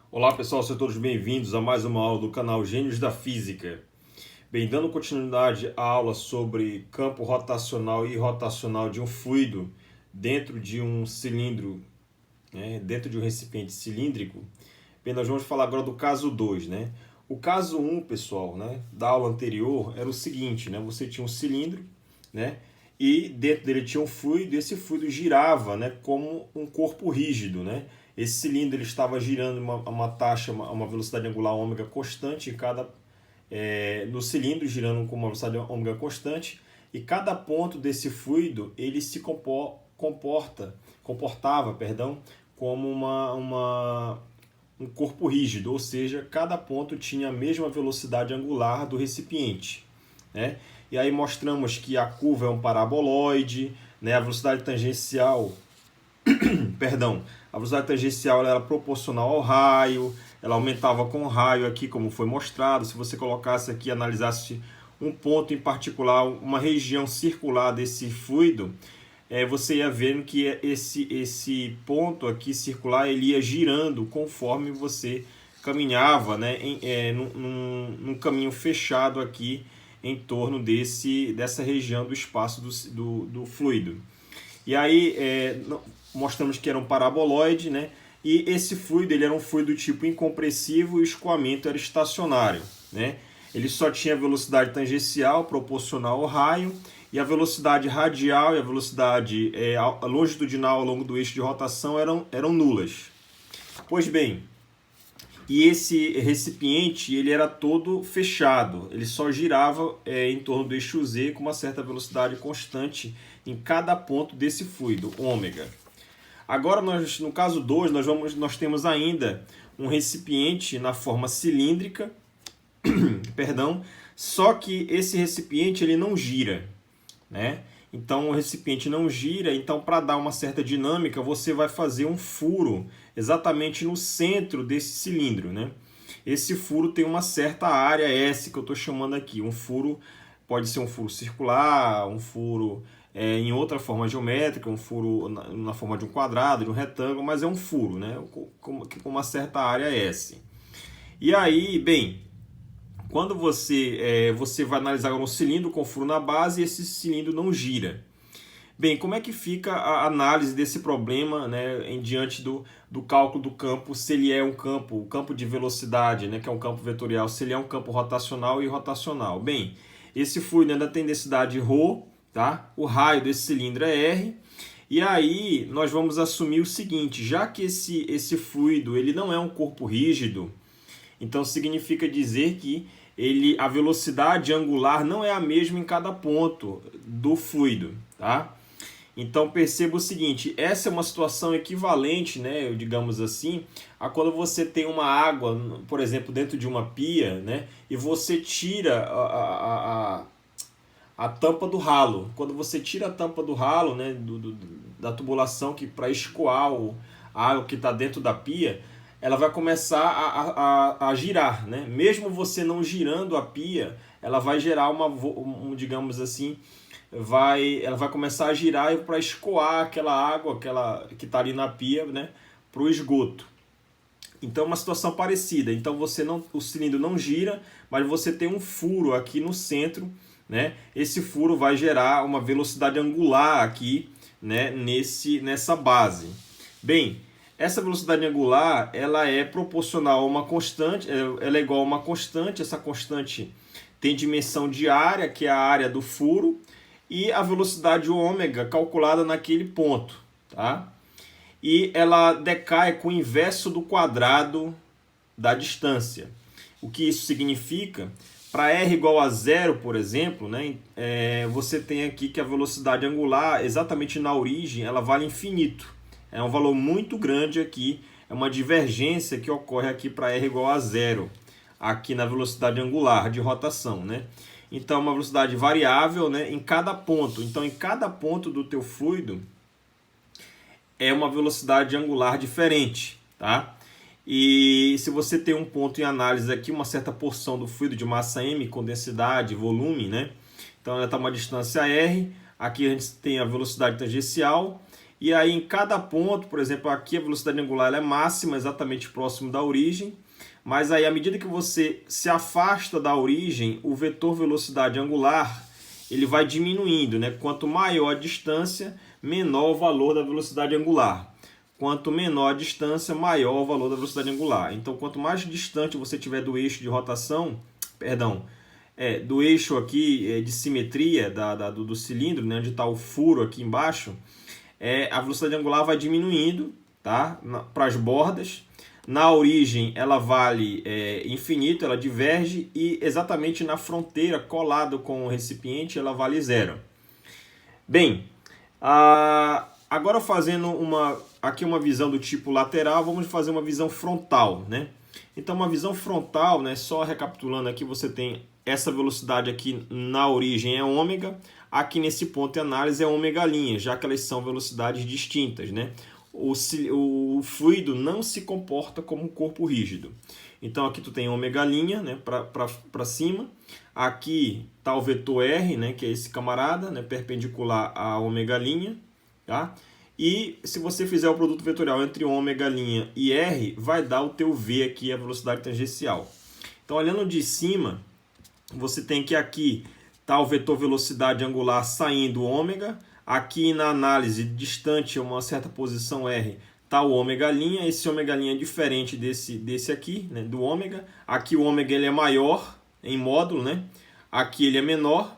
Olá pessoal, sejam todos bem-vindos a mais uma aula do canal Gênios da Física. Bem, dando continuidade à aula sobre campo rotacional e irrotacional de um fluido dentro de um cilindro, dentro de um recipiente cilíndrico, bem, nós vamos falar agora do caso 2, né? O caso 1, pessoal, né, da aula anterior era o seguinte, né? Você tinha um cilindro, né? E dentro dele tinha um fluido, e esse fluido girava, né, como um corpo rígido, né? Esse cilindro ele estava girando uma taxa, uma velocidade angular ômega constante no cilindro, girando com uma velocidade ômega constante, e cada ponto desse fluido ele se comportava, como um corpo rígido, ou seja, cada ponto tinha a mesma velocidade angular do recipiente, né? E aí mostramos que a curva é um paraboloide, né? A velocidade tangencial, a velocidade tangencial ela era proporcional ao raio, ela aumentava com o raio aqui, como foi mostrado. Se você colocasse aqui, analisasse um ponto em particular, uma região circular desse fluido, você ia vendo que esse ponto aqui circular ele ia girando conforme você caminhava, né, num caminho fechado aqui em torno dessa região do espaço do fluido. E aí mostramos que era um paraboloide, né? E esse fluido ele era um fluido tipo incompressivo e o escoamento era estacionário, né? Ele só tinha velocidade tangencial proporcional ao raio, e a velocidade radial e a velocidade longitudinal ao longo do eixo de rotação eram nulas. Pois bem, e esse recipiente ele era todo fechado, ele só girava em torno do eixo Z com uma certa velocidade constante em cada ponto desse fluido, ômega. Agora, no caso 2, nós temos ainda um recipiente na forma cilíndrica, só que esse recipiente ele não gira, né? Então o recipiente não gira, então para dar uma certa dinâmica você vai fazer um furo exatamente no centro desse cilindro, né? Esse furo tem uma certa área S que eu estou chamando aqui. Um furo pode ser um furo circular, um furo em outra forma geométrica, um furo na forma de um quadrado, de um retângulo, mas é um furo, né? Com uma certa área S. E aí, bem, quando você vai analisar um cilindro com furo na base, esse cilindro não gira. Bem, como é que fica a análise desse problema, né, diante do cálculo do campo, se ele é o campo de velocidade, né, que é um campo vetorial, se ele é um campo rotacional e rotacional? Bem, esse fluido ainda tem densidade ρ, tá? O raio desse cilindro é R, e aí nós vamos assumir o seguinte, já que esse fluido ele não é um corpo rígido, então significa dizer que a velocidade angular não é a mesma em cada ponto do fluido, tá? Então perceba o seguinte, essa é uma situação equivalente, né, digamos assim, a quando você tem uma água, por exemplo, dentro de uma pia, né, e você tira a tampa do ralo. Quando você tira a tampa do ralo, né, da tubulação que para escoar a água que está dentro da pia, ela vai começar a girar, né? Mesmo você não girando a pia, ela vai gerar digamos assim, ela vai começar a girar para escoar aquela água que está ali na pia, né, para o esgoto. Então é uma situação parecida. Então o cilindro não gira, mas você tem um furo aqui no centro, né? Esse furo vai gerar uma velocidade angular aqui, né, nessa base. Bem, essa velocidade angular ela é proporcional a uma constante, ela é igual a uma constante. Essa constante tem dimensão de área, que é a área do furo, e a velocidade ômega calculada naquele ponto, tá? E ela decai com o inverso do quadrado da distância. O que isso significa? Para r igual a zero, por exemplo, né, você tem aqui que a velocidade angular, exatamente na origem, ela vale infinito. É um valor muito grande aqui, é uma divergência que ocorre aqui para r igual a zero, aqui na velocidade angular de rotação, né? Então, uma velocidade variável, né, em cada ponto. Então, em cada ponto do teu fluido é uma velocidade angular diferente, tá? E se você tem um ponto em análise aqui, uma certa porção do fluido de massa m com densidade, volume, né? Então ela está a uma distância r. Aqui a gente tem a velocidade tangencial E aí em cada ponto, por exemplo, aqui a velocidade angular ela é máxima, exatamente próximo da origem, mas aí à medida que você se afasta da origem, o vetor velocidade angular ele vai diminuindo, né? Quanto maior a distância, menor o valor da velocidade angular. Quanto menor a distância, maior o valor da velocidade angular. Então, quanto mais distante você tiver do eixo de rotação, do eixo aqui de simetria do cilindro, né, onde está o furo aqui embaixo, a velocidade angular vai diminuindo, tá? Para as bordas. Na origem ela vale infinito, ela diverge, e exatamente na fronteira, colado com o recipiente, ela vale zero. Bem, agora fazendo aqui uma visão do tipo lateral, vamos fazer uma visão frontal, né? Então uma visão frontal, né, só recapitulando aqui, você tem essa velocidade aqui na origem é ômega, aqui nesse ponto de análise é ômega', já que elas são velocidades distintas, né? O fluido não se comporta como um corpo rígido. Então aqui tu tem ômega', né, para cima. Aqui está o vetor R, né, que é esse camarada, né, perpendicular a ômega', tá? E se você fizer o produto vetorial entre ômega' e R, vai dar o teu V aqui, a velocidade tangencial. Então olhando de cima, você tem que aqui está o vetor velocidade angular saindo ômega. Aqui na análise distante a uma certa posição R está o ômega'. Esse ômega' é diferente desse aqui, né, do ômega. Aqui o ômega ele é maior em módulo, né? Aqui ele é menor,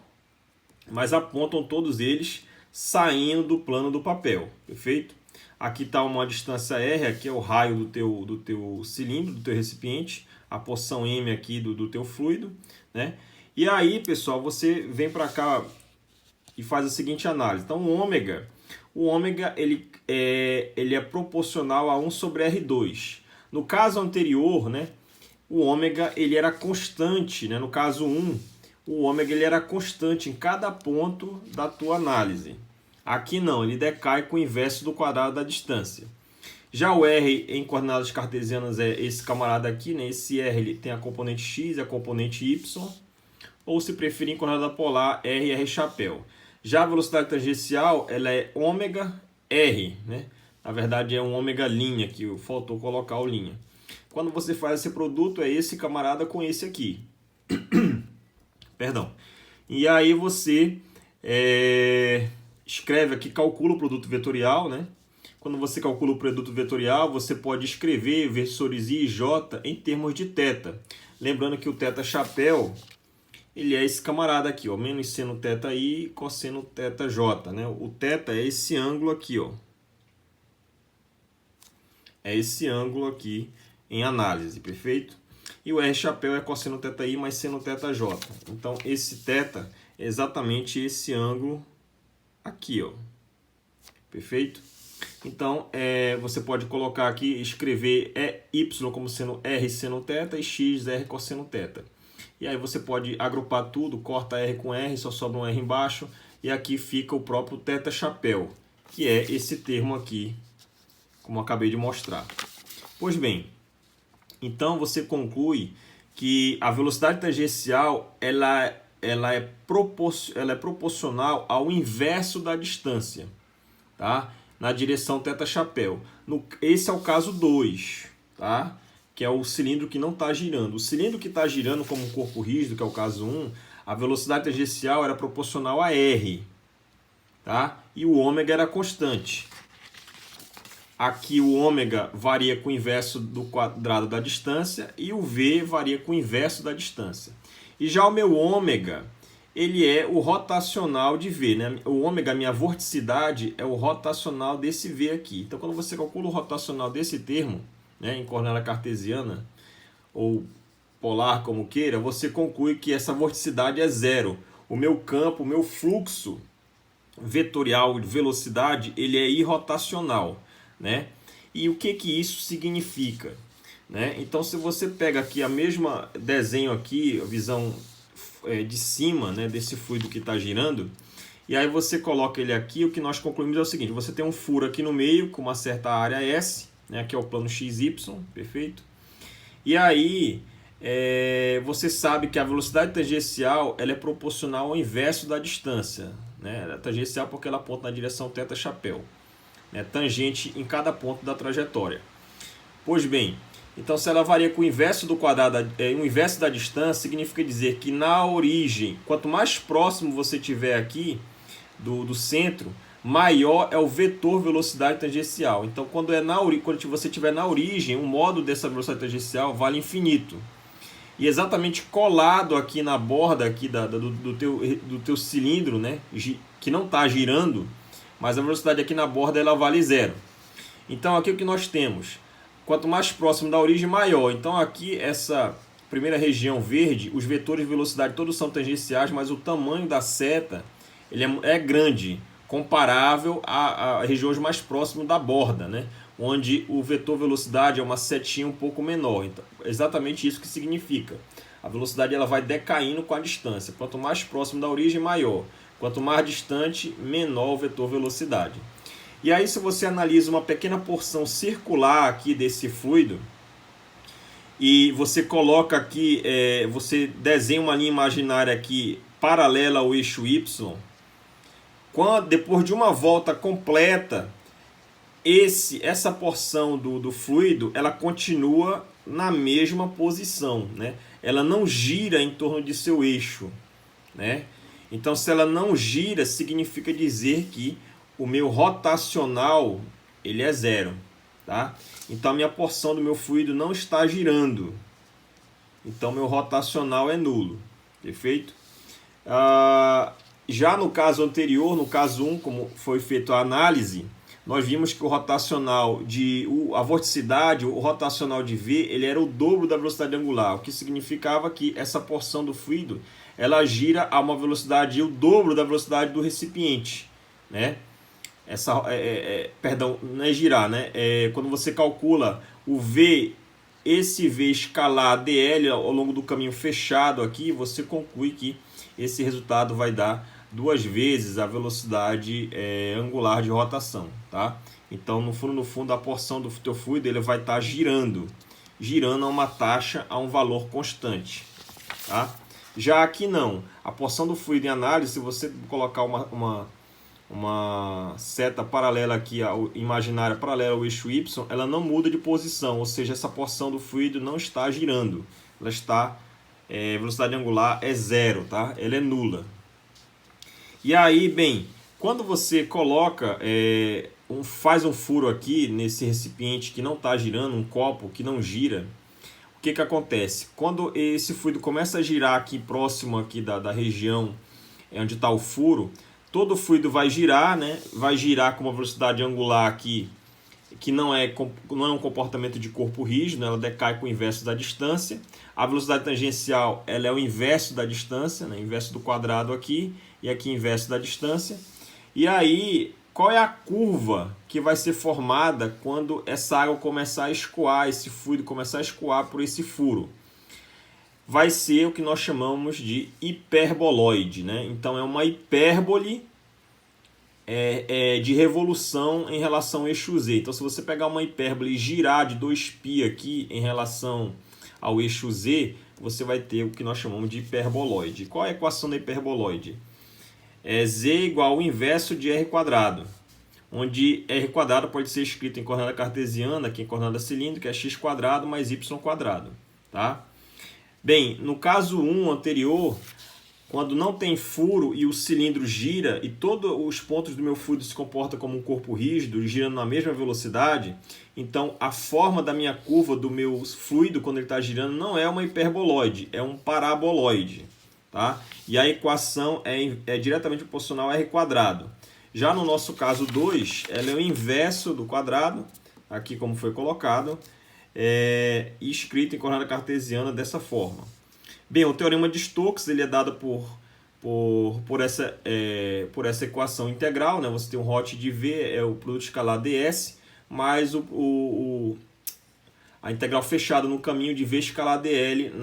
mas apontam todos eles saindo do plano do papel, perfeito? Aqui está uma distância R, aqui é o raio do teu cilindro, do teu recipiente, a porção M aqui do teu fluido, né? E aí, pessoal, você vem para cá e faz a seguinte análise. Então, o ômega ele é proporcional a 1 sobre R2. No caso anterior, né, o ômega ele era constante, né? No caso 1, o ômega ele era constante em cada ponto da tua análise. Aqui não, ele decai com o inverso do quadrado da distância. Já o R em coordenadas cartesianas é esse camarada aqui, né? Esse R ele tem a componente x e a componente y, ou se preferir em coordenada polar, R e R chapéu. Já a velocidade tangencial ela é ômega R, né? Na verdade é um ômega', que faltou colocar o linha. Quando você faz esse produto, é esse camarada com esse aqui. Perdão. E aí você escreve aqui, calcula o produto vetorial, né? Quando você calcula o produto vetorial, você pode escrever versores I e J em termos de θ. Lembrando que o θ chapéu, ele é esse camarada aqui, ó, menos seno θi, cosseno θj, né? O θ é esse ângulo aqui, ó. É esse ângulo aqui em análise, perfeito? E o R chapéu é cosseno θi mais seno θj. Então, esse θ é exatamente esse ângulo aqui, ó. Perfeito? Então, você pode colocar aqui, escrever y como sendo R seno θ e x R cosseno θ. E aí você pode agrupar tudo, corta R com R, só sobra um R embaixo. E aqui fica o próprio θ chapéu, que é esse termo aqui, como eu acabei de mostrar. Pois bem, então você conclui que a velocidade tangencial ela é proporcional ao inverso da distância, tá? Na direção θ chapéu. Esse é o caso 2, tá? Que é o cilindro que não está girando. O cilindro que está girando como um corpo rígido, que é o caso 1, a velocidade tangencial era proporcional a R, tá? E o ômega era constante. Aqui o ômega varia com o inverso do quadrado da distância e o V varia com o inverso da distância. E já o meu ômega, ele é o rotacional de V, né? O ômega, minha vorticidade, é o rotacional desse V aqui. Então, quando você calcula o rotacional desse termo, né, em coordenada cartesiana ou polar, como queira, você conclui que essa vorticidade é zero. O meu campo, o meu fluxo vetorial de velocidade, ele é irrotacional, né? E o que isso significa, né? Então, se você pega aqui a mesma desenho aqui, a visão de cima, né, desse fluido que está girando, e aí você coloca ele aqui, o que nós concluímos é o seguinte: você tem um furo aqui no meio com uma certa área S, né, que é o plano XY, perfeito? E aí você sabe que a velocidade tangencial ela é proporcional ao inverso da distância, né? A tangencial porque ela aponta na direção θ chapéu. né, tangente em cada ponto da trajetória. Pois bem, então se ela varia com o inverso do quadrado, o inverso da distância, significa dizer que na origem, quanto mais próximo você estiver aqui do centro, maior é o vetor velocidade tangencial. Então quando você estiver na origem, o modo dessa velocidade tangencial vale infinito. E exatamente colado aqui na borda aqui do teu cilindro, né, que não está girando, mas a velocidade aqui na borda ela vale zero. Então aqui o que nós temos? Quanto mais próximo da origem, maior. Então aqui essa primeira região verde, os vetores de velocidade todos são tangenciais, mas o tamanho da seta ele é grande, comparável a regiões mais próximas da borda, né? Onde o vetor velocidade é uma setinha um pouco menor. Então, exatamente isso que significa. A velocidade ela vai decaindo com a distância. Quanto mais próximo da origem, maior. Quanto mais distante, menor o vetor velocidade. E aí, se você analisa uma pequena porção circular aqui desse fluido, e você coloca aqui, você desenha uma linha imaginária aqui paralela ao eixo Y, depois de uma volta completa, essa porção do fluido ela continua na mesma posição, né? Ela não gira em torno de seu eixo, né? Então, se ela não gira, significa dizer que o meu rotacional ele é zero, tá? Então, a minha porção do meu fluido não está girando. Então, meu rotacional é nulo, perfeito? Já no caso anterior, no caso 1, como foi feita a análise, nós vimos que o rotacional a vorticidade, o rotacional de V, ele era o dobro da velocidade angular, o que significava que essa porção do fluido, ela gira a uma velocidade, o dobro da velocidade do recipiente, né? Perdão, não é girar, né? Quando você calcula o V, esse V escalar dl ao longo do caminho fechado aqui, você conclui que esse resultado vai dar 2 vezes a velocidade angular de rotação, tá? Então, no fundo, a porção do teu fluido ele vai estar girando a uma taxa, a um valor constante, tá? Já aqui não. A porção do fluido em análise, se você colocar uma seta paralela aqui, imaginária paralela ao eixo Y, ela não muda de posição, ou seja, essa porção do fluido não está girando. Ela está, velocidade angular é zero, tá? Ela é nula. E aí, bem, quando você coloca, faz um furo aqui nesse recipiente que não está girando, um copo que não gira, o que acontece? Quando esse fluido começa a girar aqui próximo aqui da região onde está o furo, todo o fluido vai girar, né? Vai girar com uma velocidade angular aqui, que não é um comportamento de corpo rígido, né? Ela decai com o inverso da distância. A velocidade tangencial ela é o inverso da distância, né? Inverso do quadrado aqui, e aqui inverso da distância. E aí, qual é a curva que vai ser formada quando essa água começar a escoar, esse fluido começar a escoar por esse furo? Vai ser o que nós chamamos de hiperboloide, né? Então, é uma hipérbole de revolução em relação ao eixo Z. Então, se você pegar uma hipérbole e girar de 2π aqui em relação ao eixo Z, você vai ter o que nós chamamos de hiperboloide. Qual é a equação da hiperboloide? Z igual ao inverso de R quadrado, onde R quadrado pode ser escrito em coordenada cartesiana, aqui em coordenada cilíndrica, é x quadrado mais y quadrado, tá? Bem, no caso 1 anterior, quando não tem furo e o cilindro gira e todos os pontos do meu fluido se comportam como um corpo rígido, girando na mesma velocidade, então a forma da minha curva do meu fluido quando ele está girando não é uma hiperboloide, é um paraboloide, tá? E a equação é diretamente proporcional a R quadrado. Já no nosso caso 2, ela é o inverso do quadrado, aqui como foi colocado, escrito em coordenada cartesiana dessa forma. Bem, o teorema de Stokes ele é dado por essa equação integral, né? Você tem um hot de V, é o produto escalar ds, mais a integral fechada no caminho de V escalar dl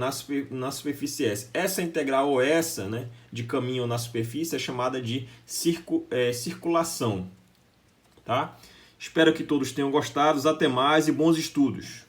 na superfície S. Essa integral ou essa, né, de caminho na superfície é chamada de circulação. Tá? Espero que todos tenham gostado. Até mais e bons estudos!